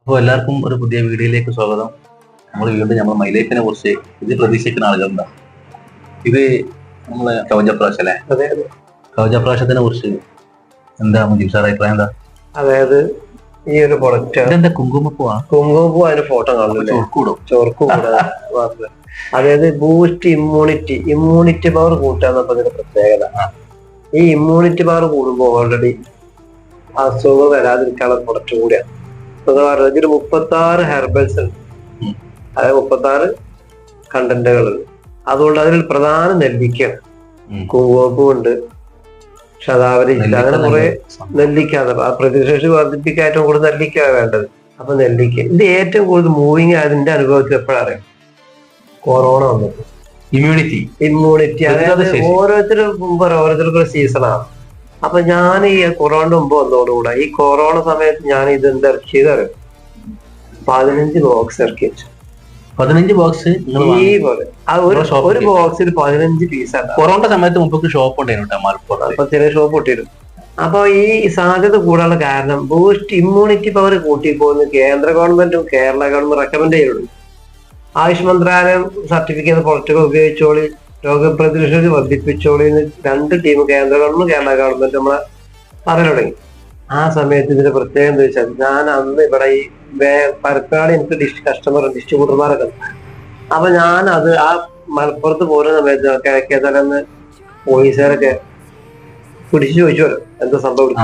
അപ്പോൾ എല്ലാവർക്കും ഒരു പുതിയ വീഡിയോയിലേക്ക് സ്വാഗതം. നമ്മൾ മൈലൈഫിനെ കുറിച്ച് ഇത് പ്രതീക്ഷിക്കുന്ന ആളുകളുണ്ടാവും. ഇത് നമ്മളെ കവചപ്രാശം അല്ലേ? അതെ അതെ. കവചപ്രാശത്തിനെ കുറിച്ച് എന്താ മുജീബ് സാർ അഭിപ്രായം എന്താ? അതായത് ഈ ഒരു പ്രൊഡക്റ്റ് ഇതെന്താ കുങ്കുമപ്പൂവാണ്? കുങ്കുമപ്പൂ അതിന്റെ ഫോട്ടോ കാണുന്നില്ലേ? ചോർക്ക് കൂടാതെ അതായത് ബൂസ്റ്റ് ഇമ്മ്യൂണിറ്റി പവർ കൂട്ടാന്നപ്പോ ഇതിന്റെ പ്രത്യേകത. ഈ ഇമ്മ്യൂണിറ്റി പവർ കൂടുമ്പോൾ ഓൾറെഡി അസുഖങ്ങൾ വരാതിരിക്കാനുള്ള പ്രൊഡക്റ്റ് കൂടിയാണ്. ഇതിൽ 36 ഹെർബൽസ് ഉണ്ട്, അതായത് 36 കണ്ടന്റുകൾ ഉണ്ട്. അതുകൊണ്ട് അതിൽ പ്രധാന നെല്ലിക്കയാണ്. കുങ്കുമപ്പൂ ഉണ്ട്, ശതാവരി, അങ്ങനെ കുറെ നെല്ലിക്ക. പ്രതിശേഷി വർദ്ധിപ്പിക്കാൻ ഏറ്റവും കൂടുതൽ നെല്ലിക്ക വേണ്ടത്. അപ്പൊ നെല്ലിക്ക ഇത് ഏറ്റവും കൂടുതൽ മൂവിങ് അതിന്റെ അനുഭവത്തിൽ എപ്പോഴറിയാം? കൊറോണ വന്നപ്പോൾ ഇമ്മ്യൂണിറ്റി അതായത് ഓരോരുത്തർക്കും ഒരു സീസണാണ്. അപ്പൊ ഞാൻ ഈ കൊറോണ മുമ്പ് വന്നതോടുകൂടെ ഈ കൊറോണ സമയത്ത് ഞാൻ ഇത് എന്താ ഇറക്കിയത് അറിയാം? 15 ബോക്സ് ഇറക്കി വെച്ചു. 15 ബോക്സ് ഈ പോലെ ഒരു ബോക്സിൽ 15 പീസാണ്. കൊറോണ സമയത്ത് മുമ്പ് ഷോപ്പ് ഉണ്ടായിരുന്നു, അപ്പൊ ചെറിയ ഷോപ്പ് ഇട്ടിരുന്നു. അപ്പൊ ഈ സാധ്യത കൂടാനുള്ള കാരണം ബൂസ്റ്റ് ഇമ്മ്യൂണിറ്റി പവർ കൂട്ടിപ്പോന്ന് കേന്ദ്ര ഗവൺമെന്റും കേരള ഗവൺമെന്റ് റെക്കമെൻഡ് ചെയ്യുന്നുണ്ട്. ആയുഷ് മന്ത്രാലയം സർട്ടിഫിക്കറ്റ് പ്രൊഡക്റ്റുകൾ ഉപയോഗിച്ചോളി, രോഗപ്രതിരോധ വർദ്ധിപ്പിച്ചോളി എന്ന് 2 ടീം, കേന്ദ്ര ഗവൺമെന്റ് കേരള ഗവൺമെന്റ് നമ്മളെ പറഞ്ഞു തുടങ്ങി. ആ സമയത്ത് ഇതിന്റെ പ്രത്യേകം എന്താ വെച്ചാൽ, ഞാൻ അന്ന് ഇവിടെ ഈ പരക്കാട് എനിക്ക് ഡിസ്ട്രിബ്യൂട്ടർമാരൊക്കെ ഉണ്ട്. അപ്പൊ ഞാൻ അത് ആ മലപ്പുറത്ത് പോകുന്ന സമയത്ത് കിഴക്കേതലെന്ന് പോലീസുകാരൊക്കെ പിടിച്ചു ചോദിച്ചോല്ലോ എന്താ സംഭവം.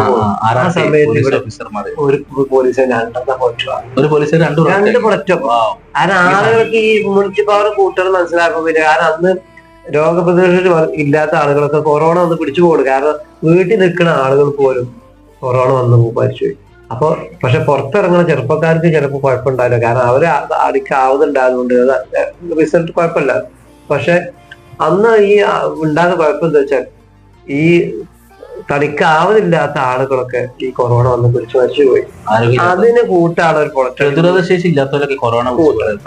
ആ സമയത്ത് ഇവിടെ ഒരു പോലീസ് 2 പ്രൊഡക്റ്റ്. കാരണം ആളുകൾക്ക് ഈ ഇമ്മ്യൂണിറ്റി പവർ കൂട്ടൽ മനസ്സിലാക്കുന്നില്ല. കാരണം അന്ന് രോഗപ്രതിരോധ ഇല്ലാത്ത ആളുകളൊക്കെ കൊറോണ വന്ന് പിടിച്ചു പോകുന്നു. കാരണം വീട്ടിൽ നിൽക്കുന്ന ആളുകൾ പോലും കൊറോണ വന്ന് മരിച്ചുപോയി. അപ്പൊ പക്ഷെ പുറത്തിറങ്ങുന്ന ചെറുപ്പക്കാർക്ക് ചിലപ്പോൾ കുഴപ്പമുണ്ടാവില്ല, കാരണം അവര് അടിക്കാവുന്നുണ്ടായതുകൊണ്ട് റിസൾട്ട് കുഴപ്പമില്ല. പക്ഷെ അന്ന് ഈ ഉണ്ടാകുന്ന കുഴപ്പം എന്താ വെച്ചാൽ, ഈ തടിക്കാവുന്നില്ലാത്ത ആളുകളൊക്കെ ഈ കൊറോണ വന്ന് പിടിച്ചു മരിച്ചുപോയി. അതിന് കൂട്ടാണ് ഒരു പ്രതിരോധശേഷി ഇല്ലാത്തവരൊക്കെ കൊറോണ.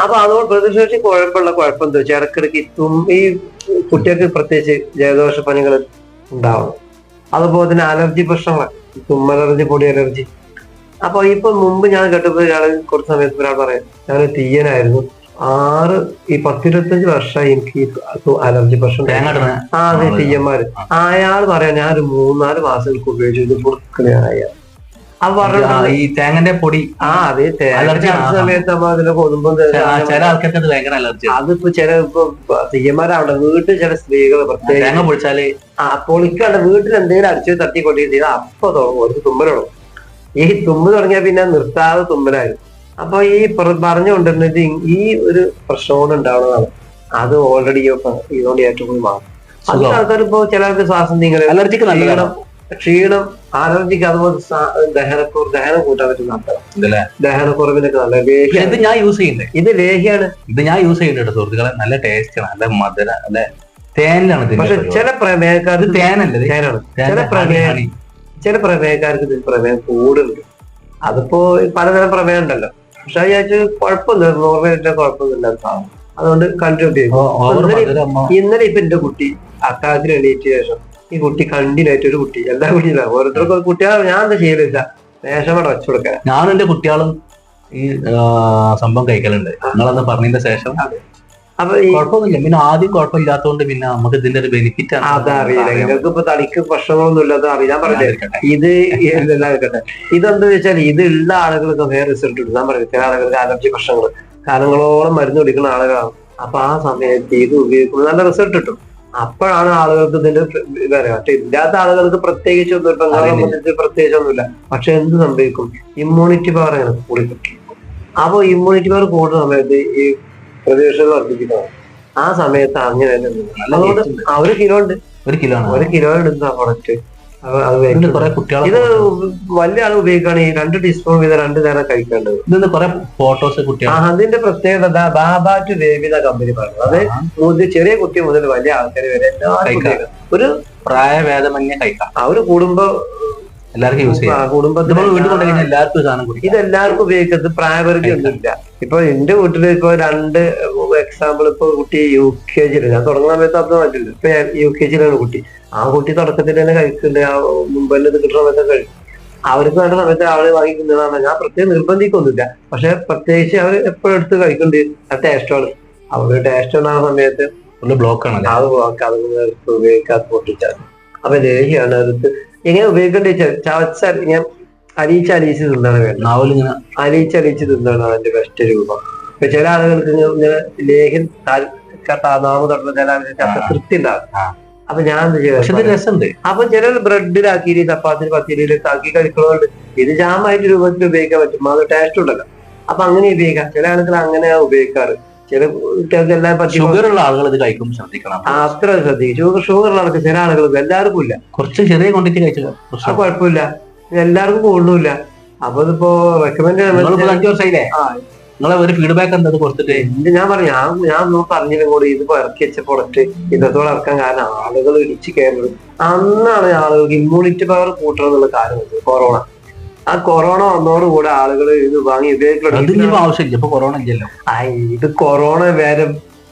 അപ്പൊ അതുകൊണ്ട് പ്രതിരോധശേഷി കുഴപ്പം എന്താ വെച്ചാൽ, ഇടക്കിടക്ക് ഈ കുട്ടികൾക്ക് പ്രത്യേകിച്ച് ജലദോഷ പനികൾ ഉണ്ടാവണം. അതുപോലെ തന്നെ അലർജി പ്രശ്നങ്ങൾ, തുമ്മലർജി, പൊടി അലർജി. അപ്പൊ ഇപ്പൊ മുമ്പ് ഞാൻ കേട്ടപ്പോൾ കുറച്ച് സമയത്ത് ഒരാൾ പറയാം, ഞാൻ തീയനായിരുന്നു, 10-25 വർഷമായി എനിക്ക് അലർജി പ്രശ്നം. അതെ, തീയന്മാര്. അയാൾ പറയാം ഞാൻ ഒരു 3-4 മാസങ്ങൾക്ക് ഉപയോഗിച്ചു, ഇത് പുറക്കുകയായ. അത് പറഞ്ഞു ഈ തേങ്ങന്റെ പൊടി. അതെ, സമയത്ത് അതിന്റെ കൊതുമ്പും അതിപ്പോ ചില തീയന്മാരാവണ്ട വീട്ടിൽ ചില സ്ത്രീകൾ പ്രത്യേകം പൊളിച്ചാല് പൊളിക്കാണ്ട് വീട്ടിൽ എന്തെങ്കിലും അടിച്ചു തട്ടി കൊണ്ടിട്ട് ചെയ്താൽ അപ്പൊ തുടങ്ങും ഒരു തുമ്മലുള്ളൂ. ഈ തുമ്മ് തുടങ്ങിയാൽ പിന്നെ നിർത്താതെ തുമ്മലായിരുന്നു. അപ്പൊ ഈ പറഞ്ഞുകൊണ്ടിരുന്നത് ഈ ഒരു പ്രശ്നം ഉണ്ടാവുന്നതാണ്. അത് ഓൾറെഡി ഇതുകൊണ്ട് ഏറ്റവും കൂടുതൽ മാറും. അത് ആൾക്കാർ ഇപ്പോ ചിലർക്ക് ശ്വാസം നീങ്ങൽ, അലർജിക്ക് ക്ഷീണം, അലർജിക്ക്, അതുപോലെ ദഹനം കൂട്ടാൻ പറ്റുന്ന ആൾക്കാർ, ദഹനക്കുറവിനൊക്കെ നല്ല ലേഹ്യം. ഇത് ഞാൻ യൂസ് ചെയ്യുന്നുണ്ട്. ഇത് ലേഹ്യാണ്. ഇത് ഞാൻ യൂസ് ചെയ്യുന്നുണ്ട് സുഹൃത്തുക്കളെ. നല്ല ടേസ്റ്റ് ആണ്, നല്ല മധുര, നല്ല തേനിലാണ്. പക്ഷെ ചില പ്രമേയക്കാർക്ക് തേനാണ്. ചില പ്രമേയക്കാർക്ക് ഇതിൽ പ്രമേയം കൂടുന്നുണ്ട്. അതിപ്പോ പലതരം പ്രമേയം ഉണ്ടല്ലോ. പക്ഷെ അത് വിചാരിച്ചു കുഴപ്പമൊന്നുമില്ല, നോർമലായിട്ട് കുഴപ്പമൊന്നുമില്ല സാധനം. അതുകൊണ്ട് കണ്ടിന്യൂ ചെയ്യും. ഇന്നലെ ഇപ്പൊ എന്റെ കുട്ടി അത്താഴത്തിന് എണീറ്റ ശേഷം ഈ കുട്ടി കണ്ടിന്യൂയിട്ട് ഒരു കുട്ടി, എല്ലാ കുട്ടിയില്ല, ഓരോരുത്തർക്കും കുട്ടികൾ ഞാൻ എന്താ ചെയ്യലില്ല, മേശമട വെച്ചു കൊടുക്കാൻ. ഞാനും എന്റെ കുട്ടികളും ഈ സംഭവം കഴിക്കലുണ്ട്. നിങ്ങളന്ന് പറഞ്ഞതിന്റെ ശേഷം അപ്പൊ കുഴപ്പമൊന്നുമില്ല. പിന്നെ ആദ്യം കുഴപ്പമില്ലാത്തതുകൊണ്ട് പിന്നെ നമുക്ക് ഇതിന്റെ ഒരു ബെനിഫിറ്റ് ആണ്. അതറിയില്ല, നിങ്ങൾക്ക് ഇപ്പൊ തടിക്ക് പ്രശ്നങ്ങളൊന്നും ഇല്ലാതെ അറിയാൻ പറഞ്ഞില്ലേ. ഇത് ഇരിക്കട്ടെ, ഇതെന്താ വെച്ചാൽ ഇത് ഉള്ള ആളുകൾക്ക് വേറെ റിസൾട്ട് കിട്ടും. ഞാൻ പറയുന്നത് ചില ആളുകൾക്ക് അലർജി പ്രശ്നങ്ങൾ കാലങ്ങളോളം മരുന്ന് കുടിക്കുന്ന ആളുകളാണ്. അപ്പൊ ആ സമയത്ത് ഇത് ഉപയോഗിക്കുമ്പോൾ നല്ല റിസൾട്ട് കിട്ടും. അപ്പോഴാണ് ആളുകൾക്ക് ഇതിന്റെ ഇതറിയാം. പക്ഷെ ഇല്ലാത്ത ആളുകൾക്ക് പ്രത്യേകിച്ച് ഒന്നും സംബന്ധിച്ച് പ്രത്യേകിച്ച് ഒന്നുമില്ല. പക്ഷെ എന്ത് സംഭവിക്കും, ഇമ്മ്യൂണിറ്റി പവർ അങ്ങനെ കൂടി കിട്ടും. അപ്പൊ ഇമ്മ്യൂണിറ്റി പവർ കൂടുന്ന സമയത്ത് ഈ പ്രതിരോധം വർദ്ധിപ്പിക്കണം. ആ സമയത്ത് അങ്ങനെ തന്നെ അതുകൊണ്ട് 1 കിലോ ഉണ്ട്, 1 കിലോ എടുത്ത പ്രൊഡക്റ്റ്. ഇത് വലിയ ആൾ ഉപയോഗിക്കുകയാണ്. ഈ 2 ടീസ്പൂൺ വീതം 2 നേരം കഴിക്കേണ്ടത്. അതിന്റെ പ്രത്യേകത ബാബാ ടു ബേബി കമ്പനി പറഞ്ഞു. അത് ചെറിയ കുട്ടി മുതൽ വലിയ ആൾക്കാർ വരെ എല്ലാവർക്കും ഒരു പ്രായഭേദമന്യേ കഴിക്കാം. ഒരു കുടുംബം എല്ലാവർക്കും യൂസ് ചെയ്യാം. ഇത് എല്ലാവർക്കും ഉപയോഗിക്കുന്നത് പ്രായപരിധി ഒന്നുമില്ല. ഇപ്പൊ എന്റെ വീട്ടില് ഇപ്പൊ 2 എക്സാമ്പിൾ, ഇപ്പൊ കുട്ടി UKG ഞാൻ തുടങ്ങുന്ന സമയത്ത് അത് പറ്റില്ല. ഇപ്പൊ UKG കുട്ടി. ആ കുട്ടി തുടക്കത്തിൽ തന്നെ കഴിക്കുന്നുണ്ട്, മുമ്പ് ഇത് കിട്ടുന്ന സമയത്ത് കഴിക്കും. അവർക്ക് വേണ്ട സമയത്ത് ആള് വാങ്ങി തിന്നതാണ്. ഞാൻ പ്രത്യേകം നിർബന്ധിക്കൊന്നുമില്ല. പക്ഷെ പ്രത്യേകിച്ച് അവർ എപ്പോഴും എടുത്ത് കഴിക്കുന്നുണ്ട്. ആ ടേസ്റ്റാണ് അവര് ടേസ്റ്റ് ഉണ്ടാകുന്ന സമയത്ത് ബ്ലോക്ക് ആണ് അത് ബ്ലോക്ക് അത് ഉപയോഗിക്കാതെ പൊട്ടിച്ചാൽ. അപ്പൊ ലേഹിയാണ് അടുത്ത് എങ്ങനെ ഉപയോഗിക്കേണ്ടി ചവച്ചാൽ ഞാൻ അലിയിച്ച് തിന്നാണ് വേണ്ടത്. അലിയിച്ച് തിന്നാണ് അതിന്റെ ബെസ്റ്റ് രൂപം. ഇപ്പൊ ചില ആളുകൾക്ക് ഇങ്ങനെ ലേഹ്യം നാമ തൊട്ടുള്ള ചില ആളുകൾക്ക് തൃപ്തി ഉണ്ടാകും. അപ്പൊ ഞാൻ എന്ത് ചെയ്തത്, അപ്പൊ ചിലർ ബ്രെഡിലാക്കി ചപ്പാത്തിന് പത്തിരിയിലൊക്കെ ആക്കി കഴിക്കണോണ്ട് ഇത് ജാമായിട്ട് രൂപത്തിൽ ഉപയോഗിക്കാൻ പറ്റും. അത് ടേസ്റ്റ് ഉണ്ടല്ലോ. അപ്പൊ അങ്ങനെ ഉപയോഗിക്കാം. ചില ആളുകൾ അങ്ങനെയാ ഉപയോഗിക്കാറ്. ചില കുട്ടികൾക്ക് എല്ലാം ഷുഗറുള്ള ആളുകൾ ഇത് കഴിക്കും ശ്രദ്ധിക്കണം. അത്ര ശ്രദ്ധിക്കും. ഷുഗറുള്ള ആൾക്ക് ചില ആളുകൾക്ക് എല്ലാവർക്കും ഇല്ല. കുറച്ച് ചെറിയ ക്വാണ്ടിറ്റി കഴിച്ചാൽ കുഴപ്പമില്ല. എല്ലാവർക്കും കൊള്ളില്ല. അപ്പൊ ഇതിപ്പോ റെക്കമെൻഡ് നിങ്ങളെ ഒരു ഫീഡ്ബാക്ക് എന്താ കൊടുത്തിട്ട് ഞാൻ പറഞ്ഞു ഞാൻ പറഞ്ഞില്ല കൂടി ഇതിപ്പോ ഇറക്കി വെച്ച പ്രൊഡക്റ്റ് ഇന്നത്തോടെ ഇറക്കാൻ കാരണം ആളുകൾ ഇടിച്ച് കയറുന്നത് അന്നാണ് ആളുകൾക്ക് ഇമ്മ്യൂണിറ്റി പവർ കൂട്ടണം എന്നുള്ള കാര്യം. കൊറോണ ആ കൊറോണ വന്നതോടുകൂടെ ആളുകൾ ഇത് വാങ്ങി ഉപയോഗിക്കണം. ആവശ്യമില്ല. ഇപ്പൊ കൊറോണ ഇല്ലല്ലോ. ഇത് കൊറോണ വേറെ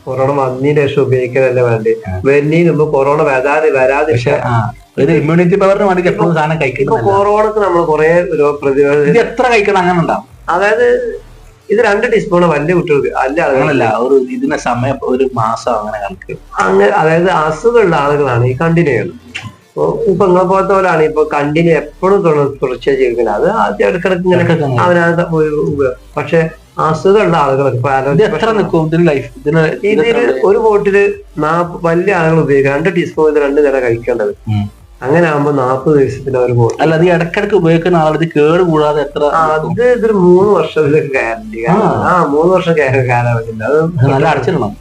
കൊറോണ വന്നതിന് ശേഷം ഉപയോഗിക്കാനല്ലേ വേണ്ടേ. വരുന്നതിന് മുമ്പ് കൊറോണ വരാതെ ഇമ്മ്യൂണിറ്റി പവറിന് വേണ്ടി എപ്പോഴും സാധനം കഴിക്കണം. കൊറോണക്ക് നമ്മൾ കുറെ പ്രതിരോധം എത്ര കഴിക്കണം അങ്ങനെ ഉണ്ടാവും. അതായത് ഇത് 2 ടീസ്പൂണ് വലിയ കുട്ടികൾക്ക് അല്ല ഒരു ഇതിന്റെ സമയം ഒരു മാസം അങ്ങനെ അതായത് അസുഖമുള്ള ആളുകളാണ് ഈ കണ്ടിന്യൂ ചെയ്യുന്നത്. ഇപ്പൊ നിങ്ങളെ പോലത്തെ പോലാണ് ഇപ്പൊ കണ്ടിന്യൂ എപ്പോഴും തുടർച്ചയായി ജീവിക്കുന്നത്. അത് ആദ്യം ഇടക്കിടക്ക് ഇങ്ങനെ അവനത് പക്ഷെ അസുഖമുള്ള ആളുകൾക്ക് ഇതിൽ ഒരു ബോട്ടില് വലിയ ആളുകൾ ഉപയോഗിക്കുക 2 ടീസ്പൂൺ ഇത് 2 നേരം കഴിക്കേണ്ടത്. അങ്ങനെ ആകുമ്പോ 40 ദിവസത്തിന് ഒരു ബോട്ടിൽ. അല്ല അത് ഇടക്കിടക്ക് ഉപയോഗിക്കുന്ന ആളുകൾ കേട് കൂടാതെ എത്ര അത് ഇതൊരു 3 വർഷത്തിലേക്ക് ഗ്യാരണ്ടി. 3 വർഷം കാലാവധിയുണ്ട്. അത് നല്ല അടച്ചിടണം.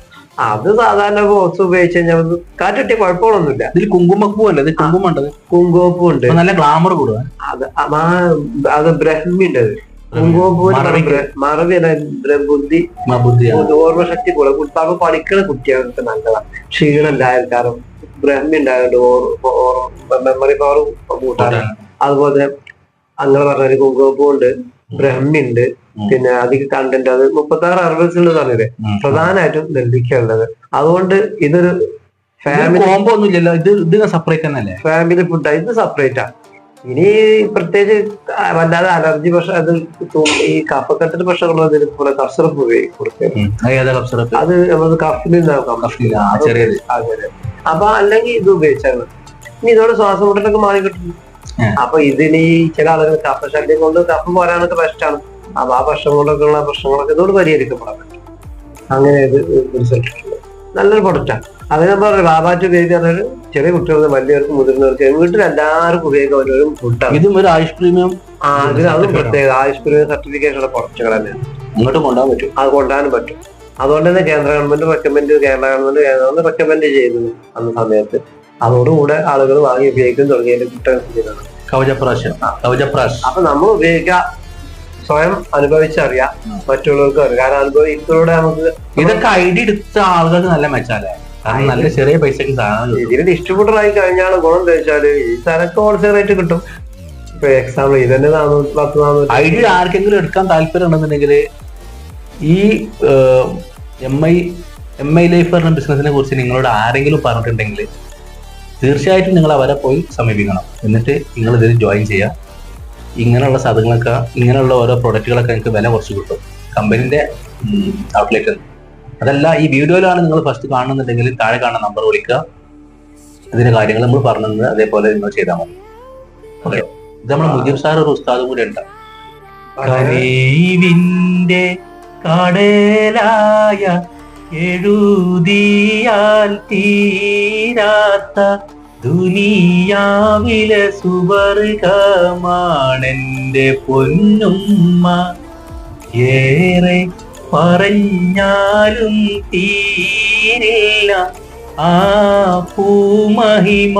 അത് സാധാരണ ബോക്സ് ഉപയോഗിച്ച് കഴിഞ്ഞാൽ കാറ്റിട്ടിയ കുഴപ്പമൊന്നുമില്ല. ഇതിൽ കുങ്കുമപ്പൂ അല്ലേ? ഇത് കുങ്കുമുണ്ട്. കുങ്കുമപ്പൂ ഉണ്ട്. നല്ല ഗ്ലാമർ കൂടുക. അത് ബ്രഹ്മിണ്ട്. കുങ്കുമപ്പൂ മറവി ബുദ്ധി ഓർമ്മശക്തി കൂടെ കുട്ടികൾക്ക് പഠിക്കുന്ന കുട്ടികൾക്ക് നല്ലതാണ്. ക്ഷീണം ഉണ്ടായിരിക്കാറും ബ്രഹ്മി ഉണ്ടായതുകൊണ്ട് മെമ്മറി പവർ കൂട്ടാനാണ്. അതുപോലെ അങ്ങനെ പറഞ്ഞ കുങ്കുമപ്പൂ ഉണ്ട്, ബ്രഹ്മി ഉണ്ട്, പിന്നെ അധിക കണ്ടന്റ് അത് 36 ഹെർബൽസ് പറഞ്ഞില്ലേ പ്രധാനമായിട്ടും നെല്ലിക്കുള്ളത്. അതുകൊണ്ട് ഇതൊരു ഫാമിലി കോംബോ ഒന്നും ഇല്ലല്ലോ. ഇത് സെപ്പറേറ്റ് തന്നെയല്ലേ? ഫാമിലി ഫുഡാണ്. ഇത് സെപ്പറേറ്റ് ആണ്. ഇനി പ്രത്യേകിച്ച് വല്ലാതെ അലർജി പക്ഷെ അത് ഈ കഫക്കെട്ടിന് പ്രശ്നമുള്ളത് പോലെ കഫ്സിറപ്പ് കൊടുക്കും. അത് നമ്മൾ കഫിൽ അപ്പൊ അല്ലെങ്കിൽ ഇത് ഉപയോഗിച്ചാൽ ഇനി ഇതോടെ ശ്വാസം മുട്ടലൊക്കെ മാറി കിട്ടും. അപ്പൊ ഇതിന് ചില ആളുകൾ കഫശല്യം കൊണ്ട് കഫം പോരാനൊക്കെ പ്രശ്നമാണ്. അപ്പൊ ആ പ്രശ്നം കൊണ്ടൊക്കെ ഉള്ള പ്രശ്നങ്ങളൊക്കെ ഇതോട് പരിഹരിക്കപ്പെടാൻ പറ്റും. അങ്ങനെ ഇത് റിസൾട്ട് നല്ലൊരു പ്രൊഡക്റ്റാണ്. അത് ഞാൻ പറഞ്ഞു ബാബാറ്റ് ഉപയോഗിക്കാൻ ചെറിയ കുട്ടികൾക്ക് വലിയവർക്ക് മുതിർന്നവർക്ക് വീട്ടിൽ എല്ലാവർക്കും ഉപയോഗിക്കാൻ ഒരു ഫുഡാണ്. ഇതും ഒരു ആയുഷ് പ്രീമിയം. അതും പ്രത്യേക ആയുഷ് പ്രീമിയം സർട്ടിഫിക്കേഷനുള്ള പ്രൊഡക്റ്റുകൾ തന്നെയാണ്. അങ്ങോട്ട് കൊണ്ടുപോകാൻ പറ്റും. അത് കൊണ്ടുപോകാനും പറ്റും. അതുകൊണ്ട് തന്നെ കേന്ദ്ര ഗവൺമെന്റ് കേരള ഗവൺമെന്റ് റെക്കമെൻഡ് ചെയ്തത് അന്ന സമയത്ത്. അതോടുകൂടെ ആളുകൾ വാങ്ങി ഉപയോഗിക്കാൻ തുടങ്ങിയതിന്റെ കുറ്റം കവചപ്രാശം. അപ്പൊ നമ്മൾ ഉപയോഗിക്കുക സ്വയം അനുഭവിച്ചറിയാം, മറ്റുള്ളവർക്ക് അറിയാം. കാരണം അനുഭവിക്കുന്നതിലൂടെ നമുക്ക് ഇതൊക്കെ ഐഡിയ എടുത്ത ആളുകൾക്ക് നല്ല മെച്ചാലേ. കാരണം നല്ല ചെറിയ പൈസക്ക് സാധനം ഇതിന് ഡിസ്ട്രിബ്യൂട്ടർ ആയി കഴിഞ്ഞാൽ ഗുണം എന്താ വെച്ചാല് ഈ സ്ഥലത്ത് ഹോൾസെയിൽ റേറ്റ് കിട്ടും. ഇപ്പൊ എക്സാമ്പിൾ ഇതന്നെ 400 ഐഡിയ ആർക്കെങ്കിലും എടുക്കാൻ താല്പര്യം ഉണ്ടെന്നുണ്ടെങ്കിൽ ഈ എം ഐ ലൈഫ് പറഞ്ഞ ബിസിനസിനെ കുറിച്ച് നിങ്ങളോട് ആരെങ്കിലും പറഞ്ഞിട്ടുണ്ടെങ്കിൽ തീർച്ചയായിട്ടും നിങ്ങൾ അവരെ പോയി സമീപിക്കണം. എന്നിട്ട് നിങ്ങൾ ഇതിൽ ജോയിൻ ചെയ്യുക. ഇങ്ങനെയുള്ള സാധനങ്ങളൊക്കെ ഇങ്ങനെയുള്ള ഓരോ പ്രൊഡക്റ്റുകളൊക്കെ നിങ്ങൾക്ക് വില കുറച്ച് കിട്ടും കമ്പനീന്റെ ഔട്ട്ലെറ്റ്. അതല്ല ഈ വീഡിയോയിലാണ് നിങ്ങൾ ഫസ്റ്റ് കാണുന്നുണ്ടെങ്കിൽ താഴെ കാണുന്ന നമ്പർ വിളിക്കുക. ഇതിന്റെ കാര്യങ്ങൾ നമ്മൾ പറഞ്ഞത് അതേപോലെ നിങ്ങൾ ചെയ്താൽ മതി. ഓക്കെ. ഇത് നമ്മുടെ മുജീബ് സാർ ഒരു ഉസ്താദും കൂടെ ഉണ്ട്. കരീവിന്റെ കടലായ എഴുതിയാൽ തീരാത്ത ദുനിയാവിലെ സുവർഗമാണെന്റെ പൊന്നുമ്മ. ഏറെ പറഞ്ഞാലും തീരില്ല ആ പൂമഹിമ.